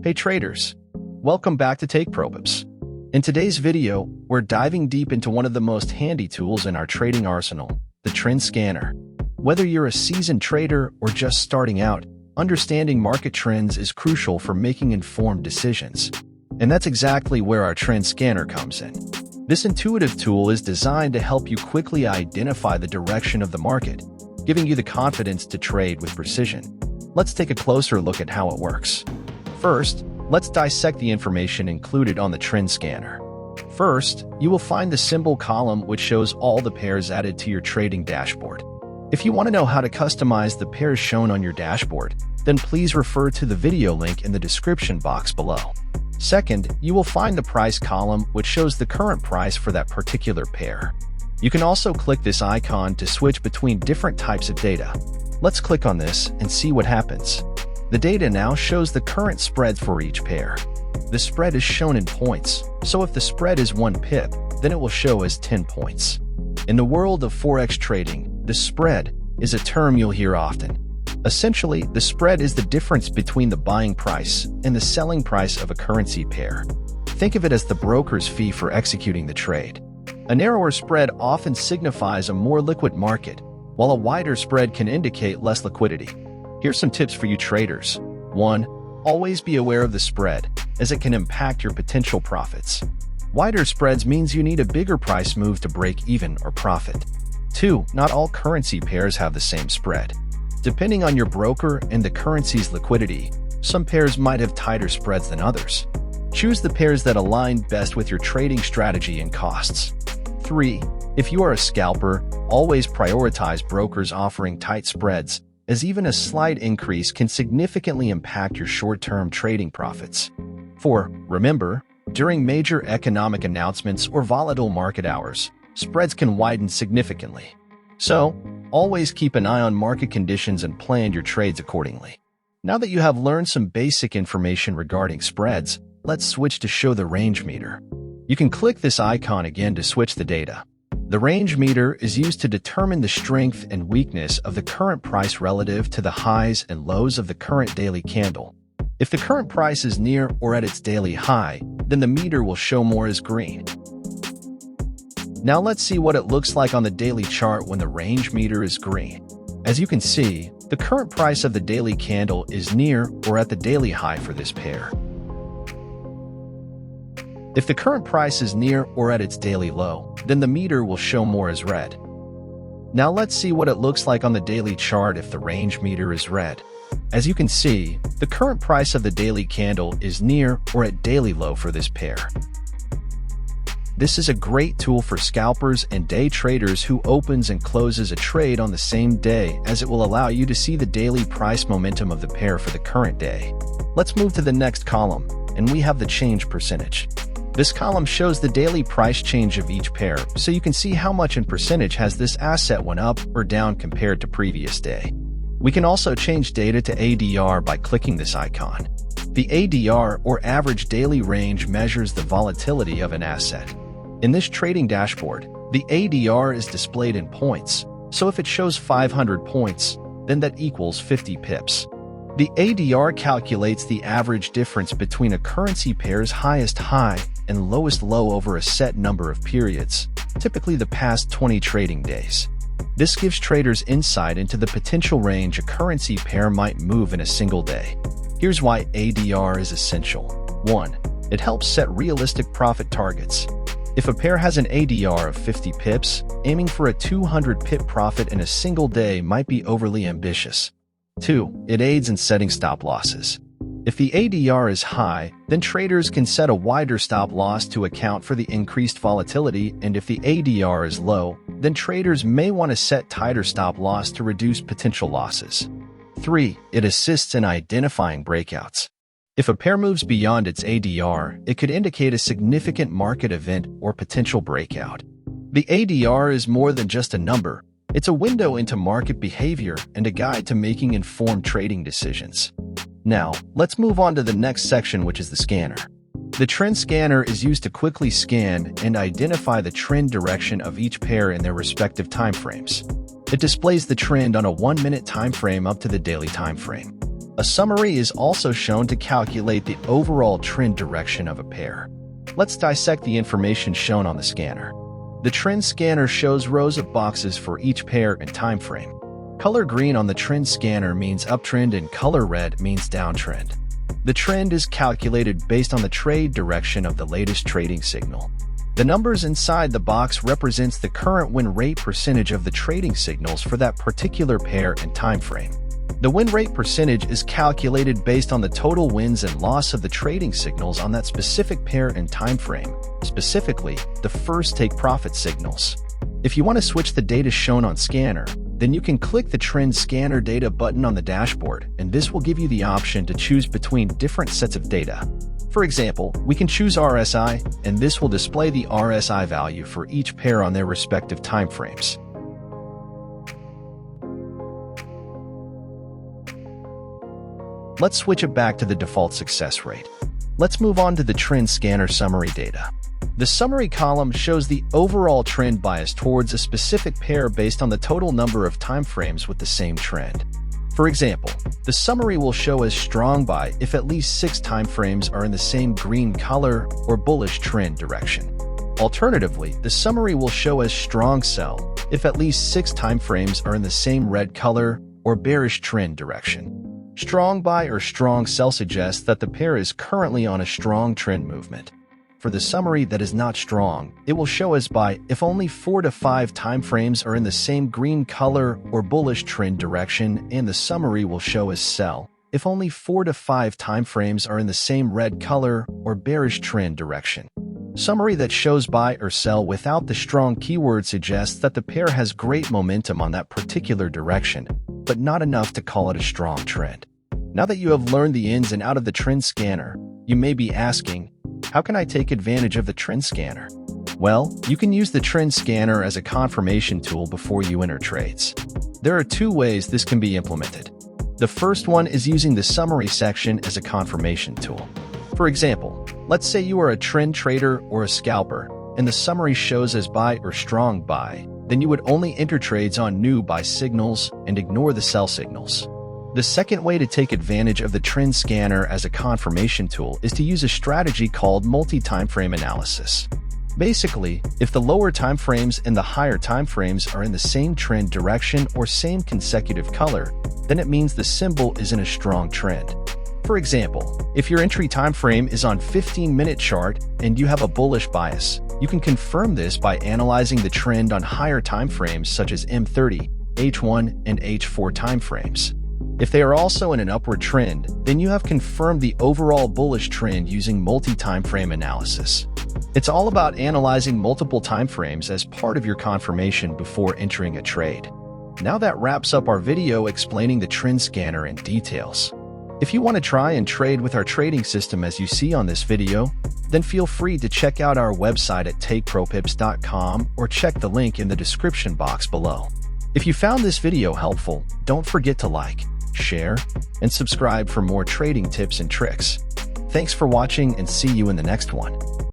Hey traders, welcome back to TakePropips. In today's video, we're diving deep into one of the most handy tools in our trading arsenal, the trend scanner. Whether you're a seasoned trader or just starting out, understanding market trends is crucial for making informed decisions. And that's exactly where our trend scanner comes in. This intuitive tool is designed to help you quickly identify the direction of the market, giving you the confidence to trade with precision. Let's take a closer look at how it works. First, let's dissect the information included on the trend scanner. First, you will find the symbol column which shows all the pairs added to your trading dashboard. If you want to know how to customize the pairs shown on your dashboard, then please refer to the video link in the description box below. Second, you will find the price column which shows the current price for that particular pair. You can also click this icon to switch between different types of data. Let's click on this and see what happens. The data now shows the current spread for each pair. The spread is shown in points, so if the spread is 1 pip, then it will show as 10 points. In the world of Forex trading, the spread is a term you'll hear often. Essentially, the spread is the difference between the buying price and the selling price of a currency pair. Think of it as the broker's fee for executing the trade. A narrower spread often signifies a more liquid market, while a wider spread can indicate less liquidity. Here's some tips for you traders. 1. Always be aware of the spread, as it can impact your potential profits. Wider spreads means you need a bigger price move to break even or profit. 2. Not all currency pairs have the same spread. Depending on your broker and the currency's liquidity, some pairs might have tighter spreads than others. Choose the pairs that align best with your trading strategy and costs. 3. If you are a scalper, always prioritize brokers offering tight spreads, as even a slight increase can significantly impact your short-term trading profits. 4. Remember, during major economic announcements or volatile market hours, spreads can widen significantly. So, always keep an eye on market conditions and plan your trades accordingly. Now that you have learned some basic information regarding spreads, let's switch to show the range meter. You can click this icon again to switch the data. The range meter is used to determine the strength and weakness of the current price relative to the highs and lows of the current daily candle. If the current price is near or at its daily high, then the meter will show more as green. Now let's see what it looks like on the daily chart when the range meter is green. As you can see, the current price of the daily candle is near or at the daily high for this pair. If the current price is near or at its daily low, then the meter will show more as red. Now let's see what it looks like on the daily chart if the range meter is red. As you can see, the current price of the daily candle is near or at daily low for this pair. This is a great tool for scalpers and day traders who opens and closes a trade on the same day, as it will allow you to see the daily price momentum of the pair for the current day. Let's move to the next column, and we have the change percentage. This column shows the daily price change of each pair, so you can see how much in percentage has this asset went up or down compared to previous day. We can also change data to ADR by clicking this icon. The ADR, or average daily range, measures the volatility of an asset. In this trading dashboard, the ADR is displayed in points, so if it shows 500 points, then that equals 50 pips. The ADR calculates the average difference between a currency pair's highest high and lowest low over a set number of periods, typically the past 20 trading days. This gives traders insight into the potential range a currency pair might move in a single day. Here's why ADR is essential. 1. It helps set realistic profit targets. If a pair has an ADR of 50 pips, aiming for a 200 pip profit in a single day might be overly ambitious. 2. It aids in setting stop losses. If the ADR is high, then traders can set a wider stop loss to account for the increased volatility, and if the ADR is low, then traders may want to set tighter stop loss to reduce potential losses. 3. It assists in identifying breakouts. If a pair moves beyond its ADR, it could indicate a significant market event or potential breakout. The ADR is more than just a number. It's a window into market behavior and a guide to making informed trading decisions. Now, let's move on to the next section, which is the scanner. The trend scanner is used to quickly scan and identify the trend direction of each pair in their respective timeframes. It displays the trend on a 1-minute time frame up to the daily time frame. A summary is also shown to calculate the overall trend direction of a pair. Let's dissect the information shown on the scanner. The trend scanner shows rows of boxes for each pair and time frame. Color green on the trend scanner means uptrend and color red means downtrend. The trend is calculated based on the trade direction of the latest trading signal. The numbers inside the box represents the current win rate percentage of the trading signals for that particular pair and time frame. The win rate percentage is calculated based on the total wins and loss of the trading signals on that specific pair and time frame, specifically the first take profit signals. If you want to switch the data shown on scanner, then you can click the Trend Scanner Data button on the dashboard, and this will give you the option to choose between different sets of data. For example, we can choose RSI, and this will display the RSI value for each pair on their respective time frames. Let's switch it back to the default success rate. Let's move on to the Trend Scanner Summary data. The summary column shows the overall trend bias towards a specific pair based on the total number of time frames with the same trend. For example, the summary will show as strong buy if at least 6 time frames are in the same green color or bullish trend direction. Alternatively, the summary will show as strong sell if at least 6 time frames are in the same red color or bearish trend direction. Strong buy or strong sell suggests that the pair is currently on a strong trend movement. For the summary that is not strong, it will show as buy if only 4 to 5 time frames are in the same green color or bullish trend direction, and the summary will show as sell if only 4 to 5 time frames are in the same red color or bearish trend direction. Summary that shows buy or sell without the strong keyword suggests that the pair has great momentum on that particular direction, but not enough to call it a strong trend. Now that you have learned the ins and outs of the trend scanner, you may be asking, how can I take advantage of the trend scanner? Well, you can use the trend scanner as a confirmation tool before you enter trades. There are 2 ways this can be implemented. The first one is using the summary section as a confirmation tool. For example, let's say you are a trend trader or a scalper, and the summary shows as buy or strong buy, then you would only enter trades on new buy signals and ignore the sell signals. The second way to take advantage of the trend scanner as a confirmation tool is to use a strategy called multi-timeframe analysis. Basically, if the lower timeframes and the higher timeframes are in the same trend direction or same consecutive color, then it means the symbol is in a strong trend. For example, if your entry timeframe is on 15-minute chart and you have a bullish bias, you can confirm this by analyzing the trend on higher timeframes such as M30, H1, and H4 timeframes. If they are also in an upward trend, then you have confirmed the overall bullish trend using multi-timeframe analysis. It's all about analyzing multiple timeframes as part of your confirmation before entering a trade. Now that wraps up our video explaining the trend scanner in details. If you want to try and trade with our trading system as you see on this video, then feel free to check out our website at TakePropips.com or check the link in the description box below. If you found this video helpful, don't forget to like, share, and subscribe for more trading tips and tricks. Thanks for watching and see you in the next one.